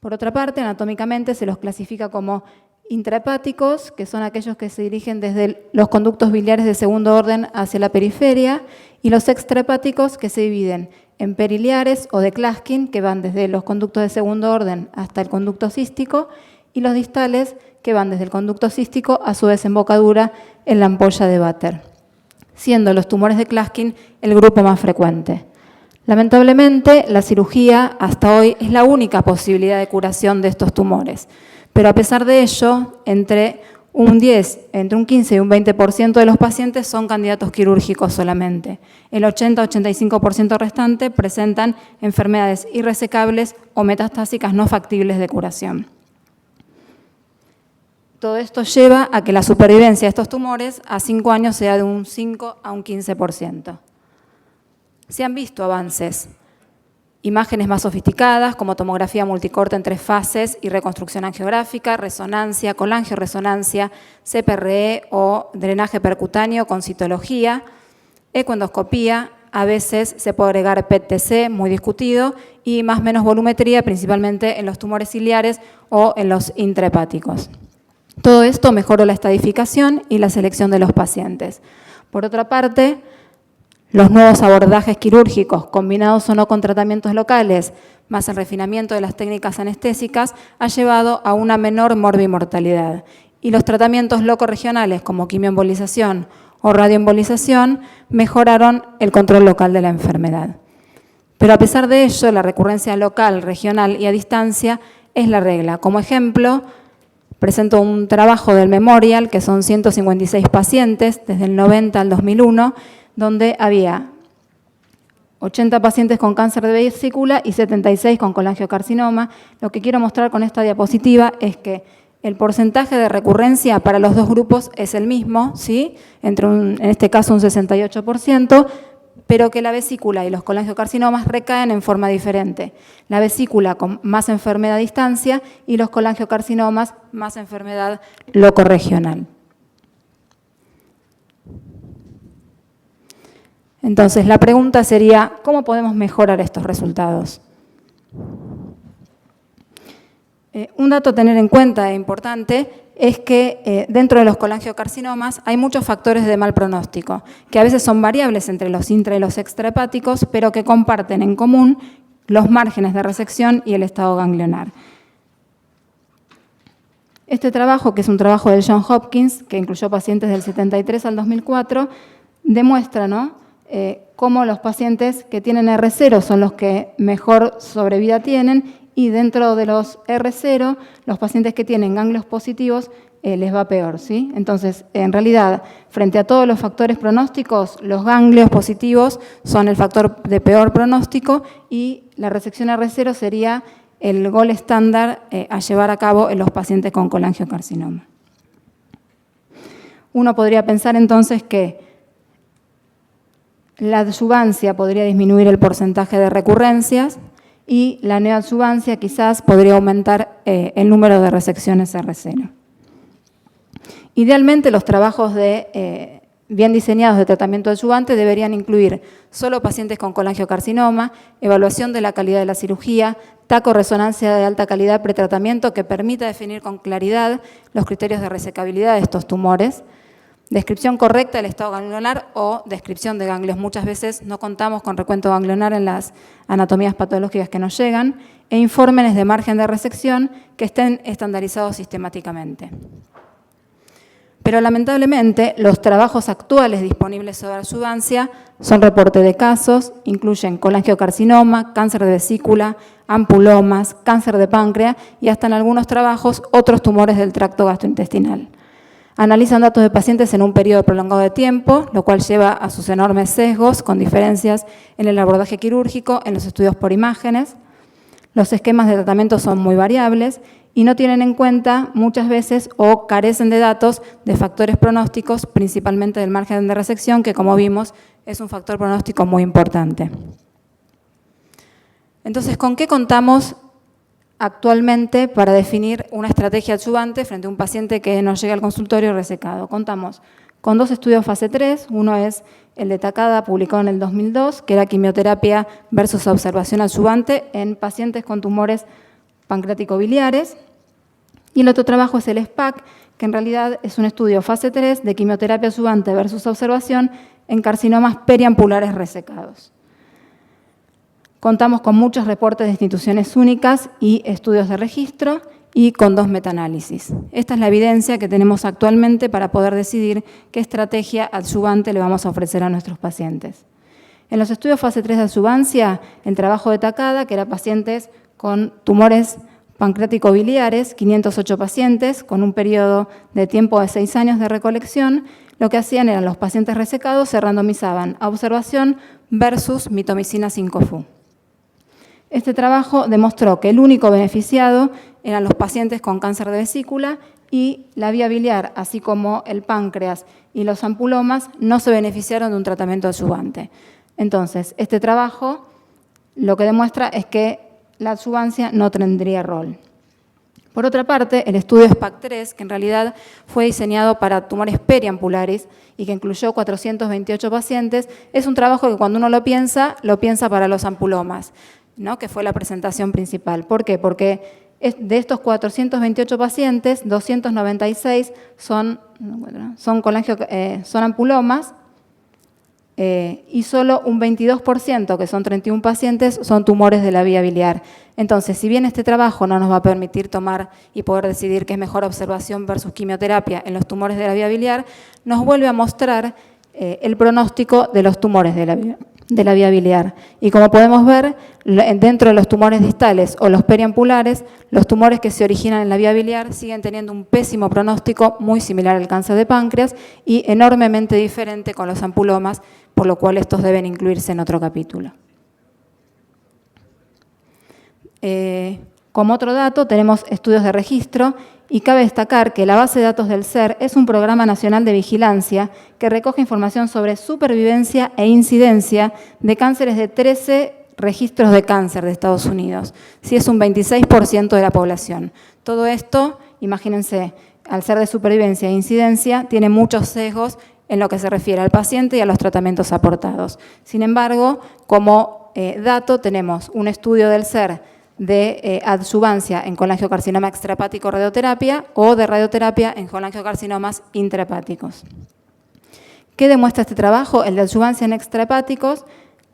Por otra parte, anatómicamente se los clasifica como intrahepáticos, que son aquellos que se dirigen desde los conductos biliares de segundo orden hacia la periferia, y los extrahepáticos, que se dividen en periliares o de Klaskin, que van desde los conductos de segundo orden hasta el conducto cístico, y los distales, que van desde el conducto cístico a su desembocadura en la ampolla de Vater, siendo los tumores de Klaskin el grupo más frecuente. Lamentablemente, la cirugía hasta hoy es la única posibilidad de curación de estos tumores, pero a pesar de ello, entre un 15 y un 20% de los pacientes son candidatos quirúrgicos solamente. El 80-85% restante presentan enfermedades irresecables o metastásicas no factibles de curación. Todo esto lleva a que la supervivencia de estos tumores a 5 años sea de un 5 a un 15%. Se han visto avances, imágenes más sofisticadas como tomografía multicorte en 3 fases y reconstrucción angiográfica, resonancia, colangioresonancia, CPRE o drenaje percutáneo con citología, ecoendoscopía, a veces se puede agregar PET-TC, muy discutido, y más o menos volumetría, principalmente en los tumores ciliares o en los intrahepáticos. Todo esto mejoró la estadificación y la selección de los pacientes. Por otra parte, los nuevos abordajes quirúrgicos, combinados o no con tratamientos locales, más el refinamiento de las técnicas anestésicas, ha llevado a una menor morbimortalidad. Y los tratamientos locorregionales, como quimioembolización o radioembolización, mejoraron el control local de la enfermedad. Pero a pesar de ello, la recurrencia local, regional y a distancia es la regla. Como ejemplo, presento un trabajo del Memorial, que son 156 pacientes, desde el 90 al 2001, donde había 80 pacientes con cáncer de vesícula y 76 con colangiocarcinoma. Lo que quiero mostrar con esta diapositiva es que el porcentaje de recurrencia para los dos grupos es el mismo, ¿sí? En este caso un 68%, pero que la vesícula y los colangiocarcinomas recaen en forma diferente. La vesícula con más enfermedad a distancia y los colangiocarcinomas más enfermedad locorregional. Entonces, la pregunta sería, ¿cómo podemos mejorar estos resultados? Un dato a tener en cuenta e importante es que dentro de los colangiocarcinomas hay muchos factores de mal pronóstico, que a veces son variables entre los intra y los extrahepáticos, pero que comparten en común los márgenes de resección y el estado ganglionar. Este trabajo, que es un trabajo del Johns Hopkins, que incluyó pacientes del 73 al 2004, demuestra, ¿no?, cómo los pacientes que tienen R0 son los que mejor sobrevida tienen, y dentro de los R0, los pacientes que tienen ganglios positivos les va peor, ¿sí? Entonces, en realidad, frente a todos los factores pronósticos, los ganglios positivos son el factor de peor pronóstico y la resección R0 sería el gol estándar a llevar a cabo en los pacientes con colangiocarcinoma. Uno podría pensar entonces que la adjuvancia podría disminuir el porcentaje de recurrencias y la neoadjuvancia quizás podría aumentar el número de resecciones R0. Idealmente, los trabajos bien diseñados de tratamiento adyuvante deberían incluir solo pacientes con colangiocarcinoma, evaluación de la calidad de la cirugía, taco-resonancia de alta calidad pretratamiento que permita definir con claridad los criterios de resecabilidad de estos tumores, descripción correcta del estado ganglionar o descripción de ganglios. Muchas veces no contamos con recuento ganglionar en las anatomías patológicas que nos llegan, e informes de margen de resección que estén estandarizados sistemáticamente. Pero lamentablemente los trabajos actuales disponibles sobre adjuvancia son reporte de casos, incluyen colangiocarcinoma, cáncer de vesícula, ampulomas, cáncer de páncreas y hasta en algunos trabajos otros tumores del tracto gastrointestinal. Analizan datos de pacientes en un periodo prolongado de tiempo, lo cual lleva a sus enormes sesgos con diferencias en el abordaje quirúrgico, en los estudios por imágenes. Los esquemas de tratamiento son muy variables y no tienen en cuenta muchas veces o carecen de datos de factores pronósticos, principalmente del margen de resección, que como vimos es un factor pronóstico muy importante. Entonces, ¿con qué contamos actualmente para definir una estrategia adyuvante frente a un paciente que nos llega al consultorio resecado? Contamos con 2 estudios fase 3, uno es el de Takada, publicado en el 2002, que era quimioterapia versus observación adyuvante en pacientes con tumores pancreático-biliares. Y el otro trabajo es el SPAC, que en realidad es un estudio fase 3 de quimioterapia adyuvante versus observación en carcinomas periampulares resecados. Contamos con muchos reportes de instituciones únicas y estudios de registro y con 2 metaanálisis. Esta es la evidencia que tenemos actualmente para poder decidir qué estrategia adyuvante le vamos a ofrecer a nuestros pacientes. En los estudios fase 3 de adyuvancia, el trabajo de Takada, que era pacientes con tumores pancreático-biliares, 508 pacientes, con un periodo de tiempo de 6 años de recolección, lo que hacían eran los pacientes resecados se randomizaban a observación versus mitomicina 5-FU. Este trabajo demostró que el único beneficiado eran los pacientes con cáncer de vesícula y la vía biliar, así como el páncreas y los ampulomas, no se beneficiaron de un tratamiento adyuvante. Entonces, este trabajo lo que demuestra es que la adyuvancia no tendría rol. Por otra parte, el estudio SPAC3, que en realidad fue diseñado para tumores periampulares y que incluyó 428 pacientes, es un trabajo que cuando uno lo piensa para los ampulomas, ¿no? Que fue la presentación principal. ¿Por qué? Porque de estos 428 pacientes, 296 son ampulomas y solo un 22%, que son 31 pacientes, son tumores de la vía biliar. Entonces, si bien este trabajo no nos va a permitir tomar y poder decidir qué es mejor observación versus quimioterapia en los tumores de la vía biliar, nos vuelve a mostrar el pronóstico de los tumores de la vía biliar. Y como podemos ver, dentro de los tumores distales o los periampulares, los tumores que se originan en la vía biliar siguen teniendo un pésimo pronóstico, muy similar al cáncer de páncreas y enormemente diferente con los ampulomas, por lo cual estos deben incluirse en otro capítulo. Como otro dato, tenemos estudios de registro y cabe destacar que la base de datos del SER es un programa nacional de vigilancia que recoge información sobre supervivencia e incidencia de cánceres de 13 registros de cáncer de Estados Unidos. Sí, es un 26% de la población. Todo esto, imagínense, al ser de supervivencia e incidencia, tiene muchos sesgos en lo que se refiere al paciente y a los tratamientos aportados. Sin embargo, como dato tenemos un estudio del SER de adyuvancia en colangiocarcinoma extrahepático radioterapia o de radioterapia en colangiocarcinomas intrahepáticos. ¿Qué demuestra este trabajo? El de adyuvancia en extrahepáticos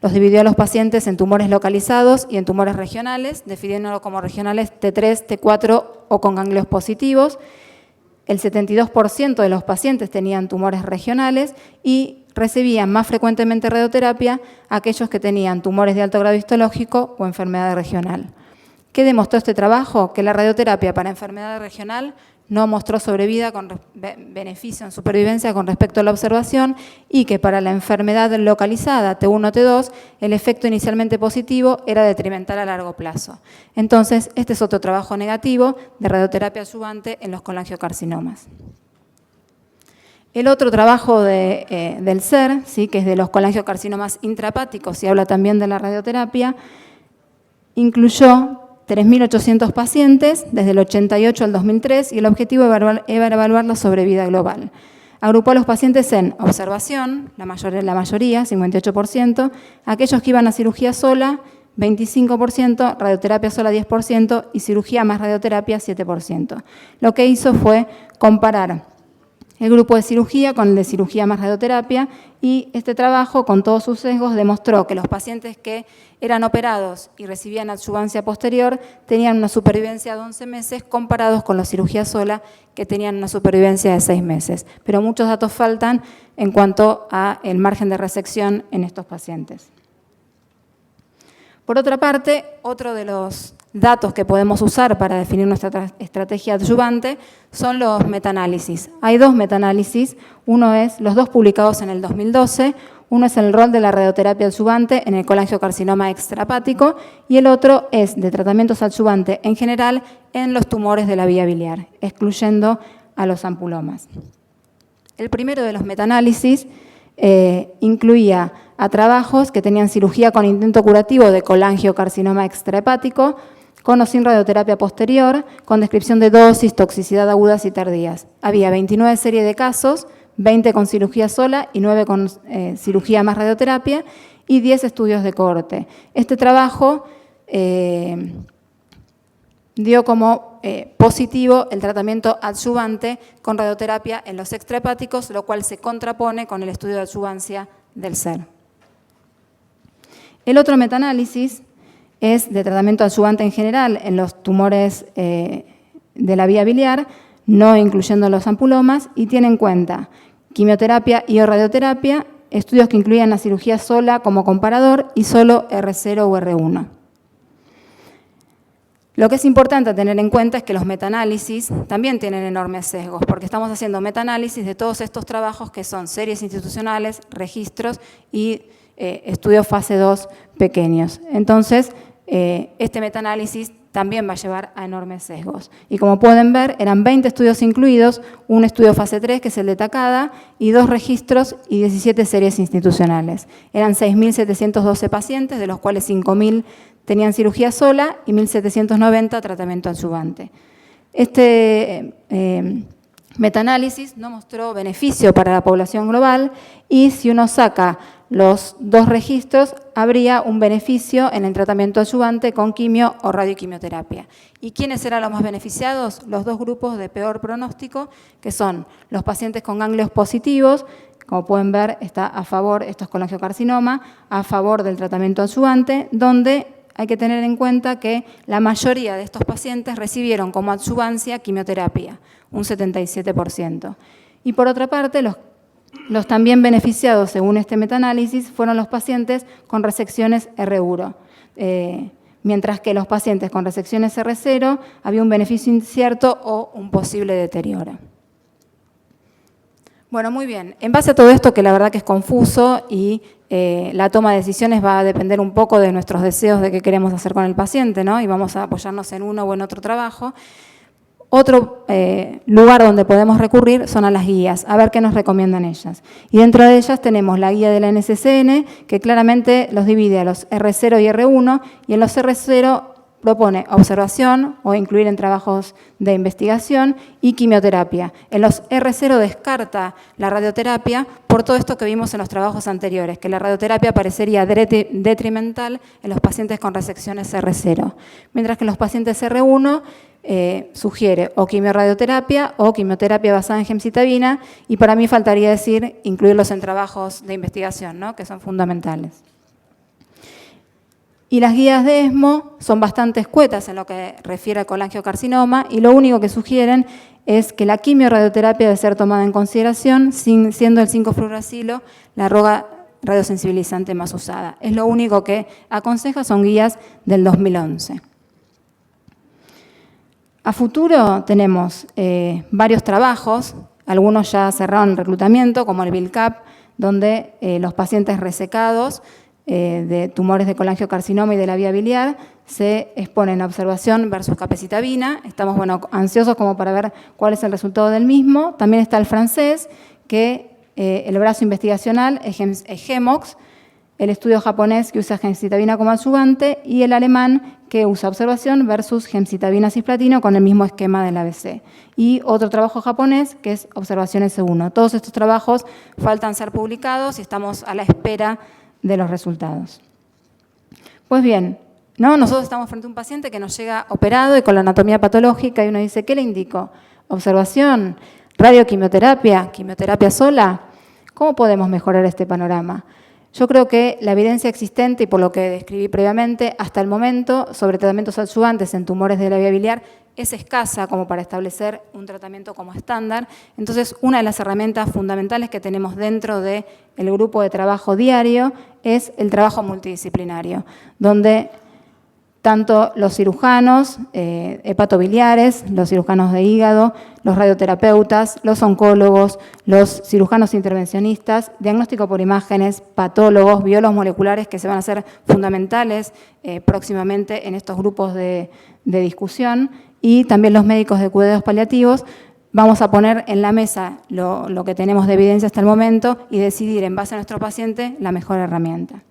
los dividió a los pacientes en tumores localizados y en tumores regionales, definiéndolo como regionales T3, T4 o con ganglios positivos. El 72% de los pacientes tenían tumores regionales y recibían más frecuentemente radioterapia aquellos que tenían tumores de alto grado histológico o enfermedad regional. ¿Qué demostró este trabajo? Que la radioterapia para enfermedad regional no mostró sobrevida con beneficio en supervivencia con respecto a la observación y que para la enfermedad localizada T1, T2, el efecto inicialmente positivo era detrimental a largo plazo. Entonces, este es otro trabajo negativo de radioterapia adyuvante en los colangiocarcinomas. El otro trabajo del SER, ¿sí? Que es de los colangiocarcinomas intrahepáticos y habla también de la radioterapia, incluyó 3.800 pacientes desde el 88 al 2003 y el objetivo era evaluar la sobrevida global. Agrupó a los pacientes en observación, la mayoría, 58%, aquellos que iban a cirugía sola, 25%, radioterapia sola 10% y cirugía más radioterapia 7%. Lo que hizo fue comparar el grupo de cirugía con el de cirugía más radioterapia y este trabajo, con todos sus sesgos, demostró que los pacientes que eran operados y recibían adyuvancia posterior tenían una supervivencia de 11 meses comparados con la cirugía sola que tenían una supervivencia de 6 meses. Pero muchos datos faltan en cuanto al margen de resección en estos pacientes. Por otra parte, otro de los datos que podemos usar para definir nuestra estrategia adyuvante son los metaanálisis. Hay 2 metaanálisis, uno es los 2 publicados en el 2012, uno es el rol de la radioterapia adyuvante en el colangiocarcinoma extrahepático y el otro es de tratamientos adyuvantes en general en los tumores de la vía biliar, excluyendo a los ampulomas. El primero de los metaanálisis incluía a trabajos que tenían cirugía con intento curativo de colangiocarcinoma extrahepático, con o sin radioterapia posterior, con descripción de dosis, toxicidad agudas y tardías. Había 29 series de casos, 20 con cirugía sola y 9 con cirugía más radioterapia y 10 estudios de cohorte. Este trabajo dio como positivo el tratamiento adyuvante con radioterapia en los extrahepáticos, lo cual se contrapone con el estudio de adyuvancia del SER. El otro metaanálisis es de tratamiento adyuvante en general en los tumores de la vía biliar, no incluyendo los ampulomas, y tiene en cuenta quimioterapia y o radioterapia, estudios que incluían la cirugía sola como comparador y solo R0 o R1. Lo que es importante tener en cuenta es que los metaanálisis también tienen enormes sesgos, porque estamos haciendo metaanálisis de todos estos trabajos que son series institucionales, registros y estudios fase 2 pequeños. Entonces, este metaanálisis también va a llevar a enormes sesgos. Y como pueden ver, eran 20 estudios incluidos, un estudio fase 3, que es el de Takada, y 2 registros y 17 series institucionales. Eran 6.712 pacientes, de los cuales 5.000 tenían cirugía sola y 1.790 tratamiento adyuvante. Este metaanálisis no mostró beneficio para la población global y si uno saca los 2 registros, habría un beneficio en el tratamiento adyuvante con quimio o radioquimioterapia. ¿Y quiénes eran los más beneficiados? Los 2 grupos de peor pronóstico, que son los pacientes con ganglios positivos, como pueden ver, está a favor, esto es colangiocarcinoma, a favor del tratamiento adyuvante, donde hay que tener en cuenta que la mayoría de estos pacientes recibieron como adyuvancia quimioterapia, un 77%. Y por otra parte, los también beneficiados, según este metaanálisis, fueron los pacientes con resecciones R1, mientras que los pacientes con resecciones R0 había un beneficio incierto o un posible deterioro. Bueno, muy bien. En base a todo esto, que la verdad que es confuso y la toma de decisiones va a depender un poco de nuestros deseos de qué queremos hacer con el paciente, ¿no? Y vamos a apoyarnos en uno o en otro trabajo. Otro lugar donde podemos recurrir son a las guías, a ver qué nos recomiendan ellas. Y dentro de ellas tenemos la guía de la NCCN, que claramente los divide a los R0 y R1, y en los R0 propone observación o incluir en trabajos de investigación y quimioterapia. En los R0 descarta la radioterapia por todo esto que vimos en los trabajos anteriores, que la radioterapia parecería detrimental en los pacientes con resecciones R0, mientras que en los pacientes R1 sugiere o quimioradioterapia o quimioterapia basada en gemcitabina, y para mí faltaría decir incluirlos en trabajos de investigación, ¿no? Que son fundamentales. Y las guías de ESMO son bastante escuetas en lo que refiere al colangiocarcinoma y lo único que sugieren es que la quimioradioterapia debe ser tomada en consideración, siendo el 5-fluoracilo la droga radiosensibilizante más usada. Es lo único que aconseja, son guías del 2011. A futuro tenemos varios trabajos, algunos ya cerraron el reclutamiento, como el BILCAP, donde los pacientes resecados de tumores de colangiocarcinoma y de la vía biliar se exponen a observación versus capecitabina. Estamos ansiosos como para ver cuál es el resultado del mismo. También está el francés, que el brazo investigacional es GEMOX, el estudio japonés que usa gemcitabina como adyuvante y el alemán que usa observación versus gemcitabina cisplatino con el mismo esquema del ABC. Y otro trabajo japonés que es observación S1. Todos estos trabajos faltan ser publicados y estamos a la espera de los resultados. Pues bien, ¿no? Nosotros estamos frente a un paciente que nos llega operado y con la anatomía patológica y uno dice, ¿qué le indico? ¿Observación? ¿Radioquimioterapia? ¿Quimioterapia sola? ¿Cómo podemos mejorar este panorama? Yo creo que la evidencia existente, y por lo que describí previamente, hasta el momento, sobre tratamientos adyuvantes en tumores de la vía biliar, es escasa como para establecer un tratamiento como estándar. Entonces, una de las herramientas fundamentales que tenemos dentro del grupo de trabajo diario es el trabajo multidisciplinario, donde tanto los cirujanos hepatobiliares, los cirujanos de hígado, los radioterapeutas, los oncólogos, los cirujanos intervencionistas, diagnóstico por imágenes, patólogos, biólogos moleculares que se van a hacer fundamentales próximamente en estos grupos de discusión, y también los médicos de cuidados paliativos. Vamos a poner en la mesa lo que tenemos de evidencia hasta el momento y decidir en base a nuestro paciente la mejor herramienta.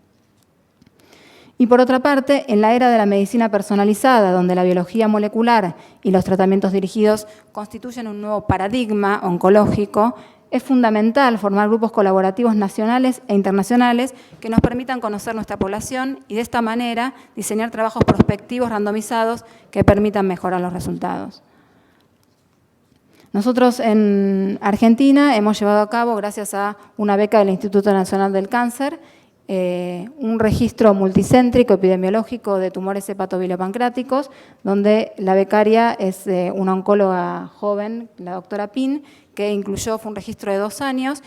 Y por otra parte, en la era de la medicina personalizada, donde la biología molecular y los tratamientos dirigidos constituyen un nuevo paradigma oncológico, Es fundamental formar grupos colaborativos nacionales e internacionales que nos permitan conocer nuestra población y de esta manera diseñar trabajos prospectivos randomizados que permitan mejorar los resultados. Nosotros en Argentina hemos llevado a cabo, gracias a una beca del Instituto Nacional del Cáncer, un registro multicéntrico epidemiológico de tumores hepatobiliopancreáticos, donde la becaria es una oncóloga joven, la doctora Pin, que fue un registro de 2 años,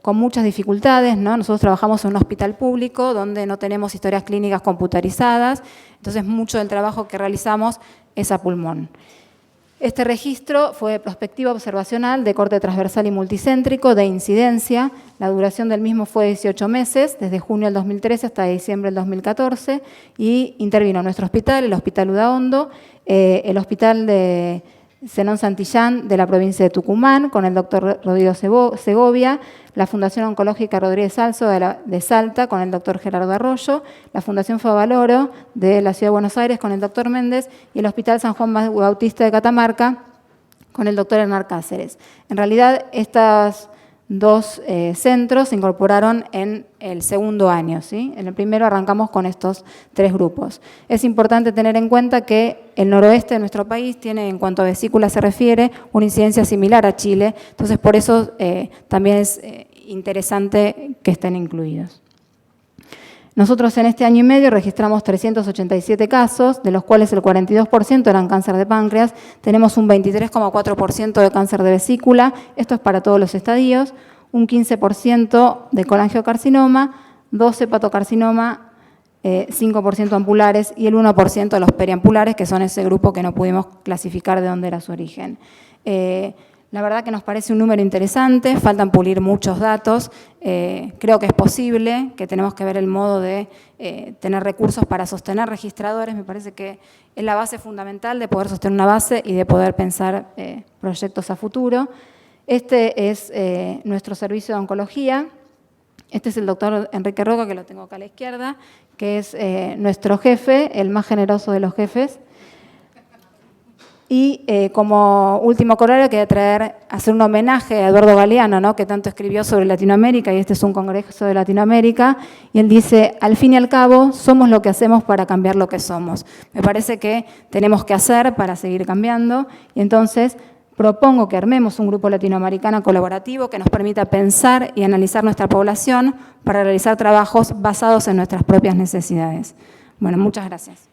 con muchas dificultades, ¿no? Nosotros trabajamos en un hospital público donde no tenemos historias clínicas computarizadas, entonces mucho del trabajo que realizamos es a pulmón. Este registro fue de prospectiva observacional de corte transversal y multicéntrico de incidencia. La duración del mismo fue 18 meses, desde junio del 2013 hasta diciembre del 2014, y intervino nuestro hospital, el Hospital Udaondo, el Hospital de Zenón Santillán de la provincia de Tucumán, con el doctor Rodrigo Segovia, la Fundación Oncológica Rodríguez Salso de Salta, con el doctor Gerardo Arroyo, la Fundación Favaloro de la Ciudad de Buenos Aires, con el doctor Méndez, y el Hospital San Juan Bautista de Catamarca, con el doctor Hernán Cáceres. En realidad, estos 2 centros se incorporaron en el segundo año, ¿sí? En el primero arrancamos con estos 3 grupos. Es importante tener en cuenta que el noroeste de nuestro país tiene, en cuanto a vesícula se refiere, una incidencia similar a Chile, entonces por eso también es interesante que estén incluidos. Nosotros en este año y medio registramos 387 casos, de los cuales el 42% eran cáncer de páncreas, tenemos un 23,4% de cáncer de vesícula, esto es para todos los estadios, un 15% de colangiocarcinoma, 2 hepatocarcinoma, 5% ampulares y el 1% de los periampulares, que son ese grupo que no pudimos clasificar de dónde era su origen. La verdad que nos parece un número interesante, faltan pulir muchos datos, creo que es posible, que tenemos que ver el modo de tener recursos para sostener registradores, me parece que es la base fundamental de poder sostener una base y de poder pensar proyectos a futuro. Este es nuestro servicio de oncología, este es el doctor Enrique Roca, que lo tengo acá a la izquierda, que es nuestro jefe, el más generoso de los jefes. Y como último corolario quería hacer un homenaje a Eduardo Galeano, ¿no?, que tanto escribió sobre Latinoamérica, y este es un congreso de Latinoamérica, y él dice, al fin y al cabo, somos lo que hacemos para cambiar lo que somos. Me parece que tenemos que hacer para seguir cambiando, y entonces propongo que armemos un grupo latinoamericano colaborativo que nos permita pensar y analizar nuestra población para realizar trabajos basados en nuestras propias necesidades. Bueno, muchas gracias.